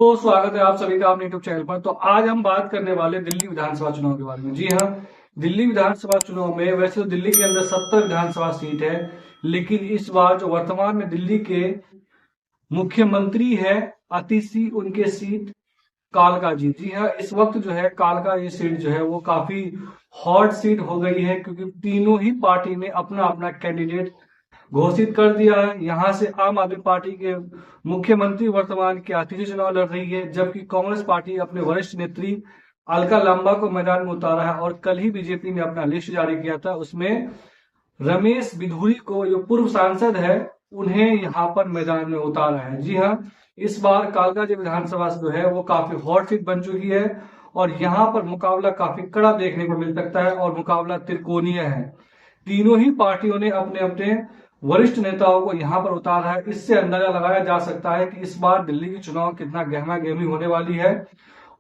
तो स्वागत है आप सभी का अपने यूट्यूब चैनल पर। तो आज हम बात करने वाले दिल्ली विधानसभा चुनाव के बारे में। जी हाँ, दिल्ली विधानसभा चुनाव में वैसे तो दिल्ली के अंदर 70 विधानसभा सीट है, लेकिन इस बार जो वर्तमान में दिल्ली के मुख्यमंत्री है अतिशी, उनके सीट कालका जी। जी हाँ, इस वक्त जो है कालका ये सीट जो है वो काफी हॉट सीट हो गई है, क्योंकि तीनों ही पार्टी ने अपना अपना कैंडिडेट घोषित कर दिया है। यहाँ से आम आदमी पार्टी के मुख्यमंत्री वर्तमान के आतिशी चुनाव लड़ रही है, जबकि कांग्रेस पार्टी अपने वरिष्ठ नेत्री अलका लांबा को मैदान में उतारा है। और कल ही बीजेपी ने अपना लिस्ट जारी किया था, उसमें रमेश बिधूरी को, जो पूर्व सांसद है, उन्हें यहाँ पर मैदान में उतारा है। जी हाँ, इस बार कालकाजी विधानसभा जो है वो काफी हॉट सीट बन चुकी है और यहाँ पर मुकाबला काफी कड़ा देखने को मिल सकता है और मुकाबला त्रिकोणीय है। तीनों ही पार्टियों ने अपने अपने वरिष्ठ नेताओं को यहाँ पर उतारा है। इससे अंदाजा लगाया जा सकता है कि इस बार दिल्ली की चुनाव कितना गहमा गहमी होने वाली है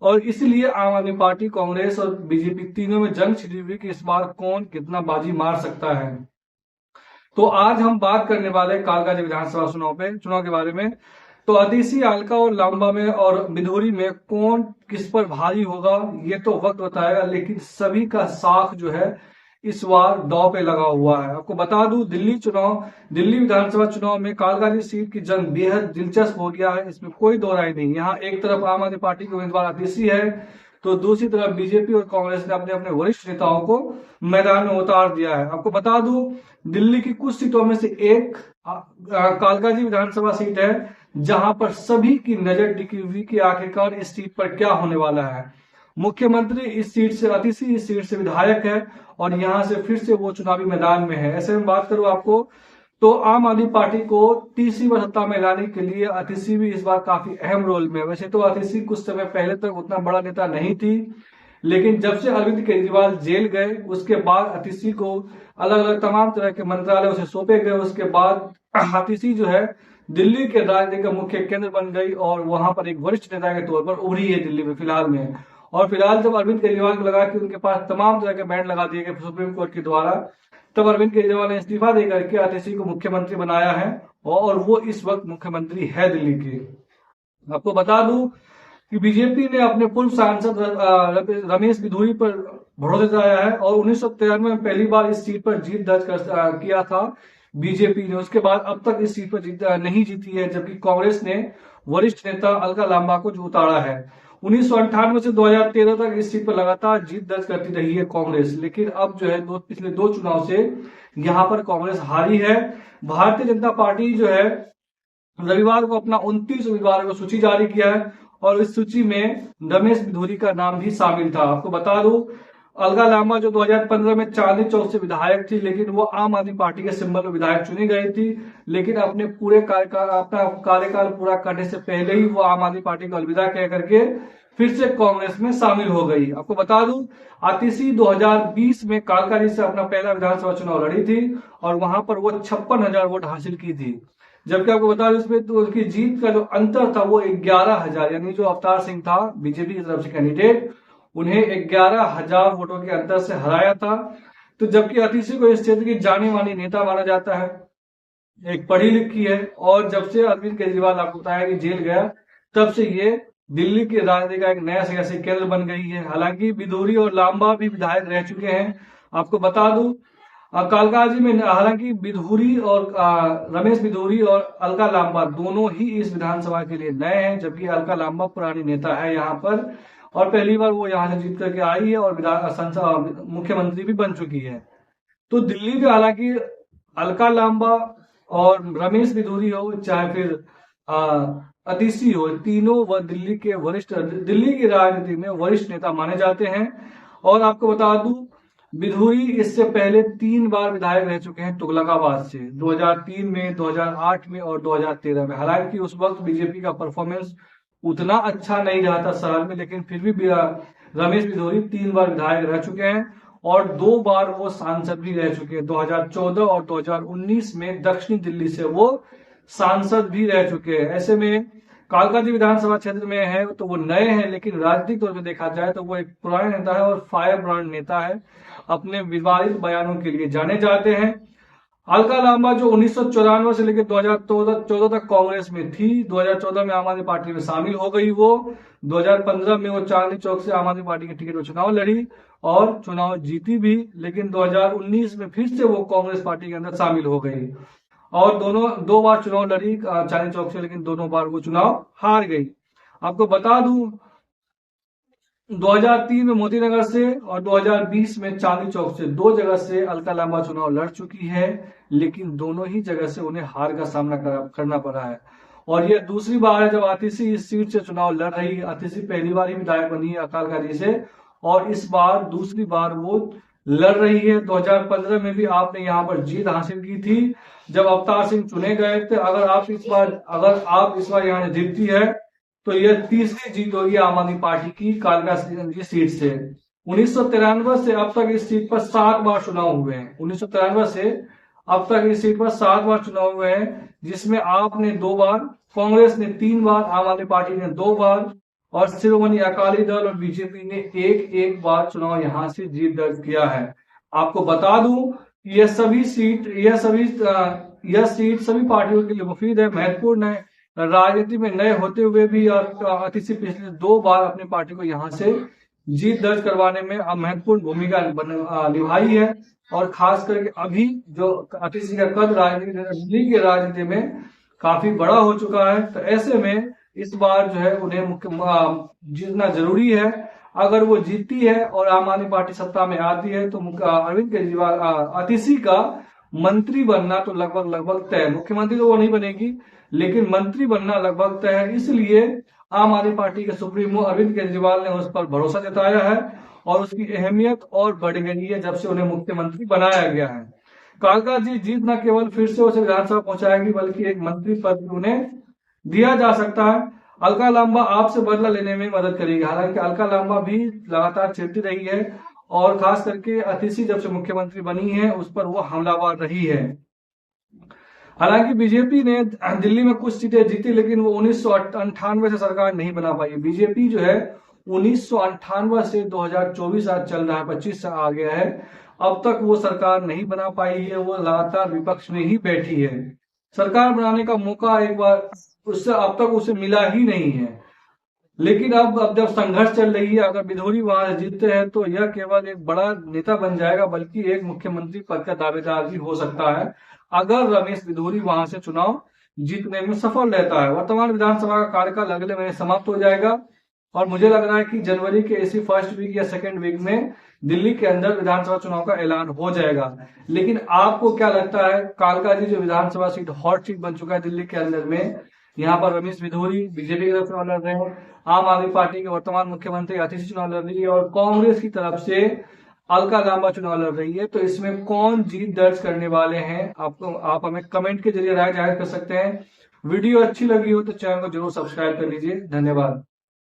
और इसलिए आम आदमी पार्टी, कांग्रेस और बीजेपी तीनों में जंग छिड़ी हुई कि इस बार कौन कितना बाजी मार सकता है। तो आज हम बात करने वाले हैं कालकाजी विधानसभा चुनाव के बारे में। तो अतीसी, अलका और लांबा में और बिधूरी में कौन किस पर भारी होगा ये तो वक्त बताएगा, लेकिन सभी का साख जो है इस बार दांव पे लगा हुआ है। आपको बता दूं, दिल्ली विधानसभा चुनाव में कालकाजी सीट की जंग बेहद दिलचस्प हो गया है, इसमें कोई दो राय नहीं। यहाँ एक तरफ आम आदमी पार्टी के उम्मीदवार अतीसी है, तो दूसरी तरफ बीजेपी और कांग्रेस ने अपने अपने वरिष्ठ नेताओं को मैदान में उतार दिया है। आपको बता दूं, दिल्ली की कुछ सीटों में से एक कालकाजी विधानसभा सीट है, जहां पर सभी की नजर टिकी हुई कि आखिरकार इस सीट पर क्या होने वाला है। मुख्यमंत्री इस सीट से, अतिशी इस सीट से विधायक है और यहां से फिर से वो चुनावी मैदान में है। ऐसे में बात करूं आपको, तो आम आदमी पार्टी को तीसरी बार सत्ता में लाने के लिए अतिशी भी इस बार काफी अहम रोल में है। वैसे तो अतिशी कुछ समय पहले तक उतना बड़ा नेता नहीं थी, लेकिन जब से अरविंद केजरीवाल जेल गए उसके बाद अतिशी को अलग अलग तमाम तरह के मंत्रालय उसे सौंपे गए। उसके बाद अतिशी जो है दिल्ली के राजनीति का मुख्य केंद्र बन गई और वहां पर एक वरिष्ठ नेता के तौर पर उभरी है दिल्ली में फिलहाल में। और फिलहाल जब अरविंद केजरीवाल को लगा कि उनके पास तमाम तरह के बैंड लगा दिए गए सुप्रीम कोर्ट के द्वारा, तब अरविंद केजरीवाल ने इस्तीफा देकर के अतिशी को मुख्यमंत्री बनाया है और वो इस वक्त मुख्यमंत्री है दिल्ली के। आपको बता दूं कि बीजेपी ने अपने पूर्व सांसद रमेश बिधूरी पर भरोसा जताया है और 1993 में पहली बार इस सीट पर जीत दर्ज किया था बीजेपी ने। उसके बाद अब तक इस सीट पर नहीं जीती है, जबकि कांग्रेस ने वरिष्ठ नेता अलका लांबा को जो उतारा है। 1998 से 2013 तक इस सीट पर लगातार जीत दर्ज करती रही है कांग्रेस, लेकिन अब जो है पिछले दो चुनाव से यहाँ पर कांग्रेस हारी है। भारतीय जनता पार्टी जो है रविवार को अपना 29 उम्मीदवारों को सूची जारी किया है और इस सूची में रमेश बिधूरी का नाम भी शामिल था। आपको बता दूं, अलका लांबा जो 2015 में चांदनी चौक से विधायक थी, लेकिन वो आम आदमी पार्टी के सिंबल में विधायक चुनी गई थी, लेकिन अपने अपना कार्यकाल पूरा करने से पहले ही वो आम आदमी पार्टी को अलविदा कह करके फिर से कांग्रेस में शामिल हो गई। आपको बता दूं, आतिशी 2020 में कालकाजी से अपना पहला विधानसभा चुनाव लड़ी थी और वहां पर वो 56,000 वोट हासिल की थी, जबकि आपको बता दें उसमें तो उसकी जीत का जो अंतर था वो 11,000, यानी जो अवतार सिंह था बीजेपी की तरफ से कैंडिडेट, उन्हें 11,000 वोटों के अंतर से हराया था। तो जबकि अतिशी को इस क्षेत्र की जानी मानी नेता माना जाता है, एक पढ़ी लिखी है, और जब से अरविंद केजरीवाल आपको बताया कि जेल गया, तब से ये दिल्ली की राजनीति का एक नया सियासी केंद्र बन गई है। हालांकि बिधूरी और लांबा भी विधायक रह चुके हैं। आपको बता दूं, कालकाजी में हालांकि बिधूरी और रमेश बिधूरी और अलका लांबा दोनों ही इस विधानसभा के लिए नए हैं, जबकि अलका लांबा पुरानी नेता है यहाँ पर और पहली बार वो यहाँ से जीत करके आई है और मुख्यमंत्री भी बन चुकी है। तो दिल्ली में हालांकि अलका लांबा और रमेश बिधूरी हो चाहे फिर अतिशी हो, तीनों व दिल्ली की राजनीति में वरिष्ठ नेता माने जाते हैं। और आपको बता दूं, बिधूरी इससे पहले 3 बार विधायक रह चुके हैं तुगलकाबाद से, 2003 में, 2008 में और 2013 में। हालांकि उस वक्त बीजेपी का परफॉर्मेंस उतना अच्छा नहीं रहा था शहर में, लेकिन फिर भी रमेश बिधूरी 3 बार विधायक रह चुके हैं और 2 बार वो सांसद भी रह चुके हैं। 2014 और 2019 में दक्षिणी दिल्ली से वो सांसद भी रह चुके हैं। ऐसे में कालकाजी विधानसभा क्षेत्र में है तो वो नए हैं, लेकिन राजनीतिक तौर पर देखा जाए तो वो एक पुराने नेता है और फायर ब्रांड नेता है, अपने विवादित बयानों के लिए जाने जाते हैं। अलका लांबा जो 1994 से लेकर 2014 तक कांग्रेस में थी, 2014 में आम आदमी पार्टी में शामिल हो गई। वो 2015 में वो चांदनी चौक से आम आदमी पार्टी के टिकट पर चुनाव लड़ी और चुनाव जीती भी, लेकिन 2019 में फिर से वो कांग्रेस पार्टी के अंदर शामिल हो गई और दोनों 2 बार चुनाव लड़ी चांदनी चौक से, लेकिन दोनों बार वो चुनाव हार गई। आपको बता दूं 2003 में मोदी नगर से और 2020 में चांदनी चौक से 2 जगह से अलका लांबा चुनाव लड़ चुकी है, लेकिन दोनों ही जगह से उन्हें हार का सामना करना पड़ा है। और यह दूसरी बार है जब आतिशी इस सीट से चुनाव लड़ रही है। आतिशी पहली बार ही विधायक बनी है अकालकाजी से और इस बार दूसरी बार वो लड़ रही है। 2015 में भी आपने यहाँ पर जीत हासिल की थी जब अवतार सिंह चुने गए थे। अगर आप इस बार यहाँ जीतती है तो यह तीसरी जीत होगी आम आदमी पार्टी की कालकाजी की सीट से। 1993 से अब तक इस सीट पर 7 बार चुनाव हुए हैं। 1993 से अब तक इस सीट पर 7 बार चुनाव हुए हैं, जिसमें आपने 2 बार, कांग्रेस ने 3 बार, आम आदमी पार्टी ने 2 बार और शिरोमणि अकाली दल और बीजेपी ने एक बार चुनाव यहां से जीत दर्ज किया है। आपको बता दूं यह सीट सभी पार्टियों के लिए मुफीद है, महत्वपूर्ण है। राजनीति में नए होते हुए भी आतिशी पिछले 2 बार अपनी पार्टी को यहां से जीत दर्ज करवाने में महत्वपूर्ण भूमिका निभाई है और खास करके अभी जो आतिशी का कद दिल्ली की राजनीति में काफी बड़ा हो चुका है, तो ऐसे में इस बार जो है उन्हें जीतना जरूरी है। अगर वो जीतती है और आम आदमी पार्टी सत्ता में आती है तो अरविंद केजरीवाल आतिशी का मंत्री बनना तो लगभग तय है। मुख्यमंत्री तो वो नहीं बनेगी, लेकिन मंत्री बनना लगभग तय है। इसलिए आम आदमी पार्टी के सुप्रीमो अरविंद केजरीवाल ने उस पर भरोसा जताया है और उसकी अहमियत और बढ़ गई है जब से उन्हें मुख्यमंत्री बनाया गया है। कालकाजी जीत न केवल फिर से उसे विधानसभा पहुंचाएगी, बल्कि एक मंत्री पद भी उन्हें दिया जा सकता है। अलका लांबा आपसे बदला लेने में मदद करेगी। हालांकि अलका लांबा भी लगातार चिढ़ती रही है और खास करके आतिशी जब से मुख्यमंत्री बनी है उस पर वो हमलावर रही है। हालांकि बीजेपी ने दिल्ली में कुछ सीटें जीती, लेकिन वो 1998 से सरकार नहीं बना पाई। बीजेपी जो है 1998 से 2024 आज चल रहा है, 25 साल आ गया है, अब तक वो सरकार नहीं बना पाई है। वो लगातार विपक्ष में ही बैठी है। सरकार बनाने का मौका एक बार उससे अब तक उसे मिला ही नहीं है। लेकिन अब जब संघर्ष चल रही है, अगर बिधोरी वहां जीतते हैं तो यह केवल एक बड़ा नेता बन जाएगा, बल्कि एक मुख्यमंत्री पद का दावेदार भी हो सकता है अगर रमेश बिधोरी वहां से चुनाव जीतने में सफल रहता है। वर्तमान विधानसभा का कार्यकाल अगले महीने समाप्त हो जाएगा और मुझे लग रहा है कि जनवरी के इसी फर्स्ट वीक या सेकेंड वीक में दिल्ली के अंदर विधानसभा चुनाव का ऐलान हो जाएगा। लेकिन आपको क्या लगता है, कालकाजी जो विधानसभा सीट हॉट सीट बन चुका है दिल्ली के अंदर में, यहाँ पर रमेश बिधोरी बीजेपी की तरफ चुनाव लड़ रहे हैं, आम आदमी पार्टी के वर्तमान मुख्यमंत्री आतिशी चुनाव लड़ रही है और कांग्रेस की तरफ से अलका लांबा चुनाव लड़ रही है, तो इसमें कौन जीत दर्ज करने वाले हैं आप हमें कमेंट के जरिए राय जाहिर कर सकते हैं। वीडियो अच्छी लगी हो तो चैनल को जरूर सब्सक्राइब कर लीजिए। धन्यवाद।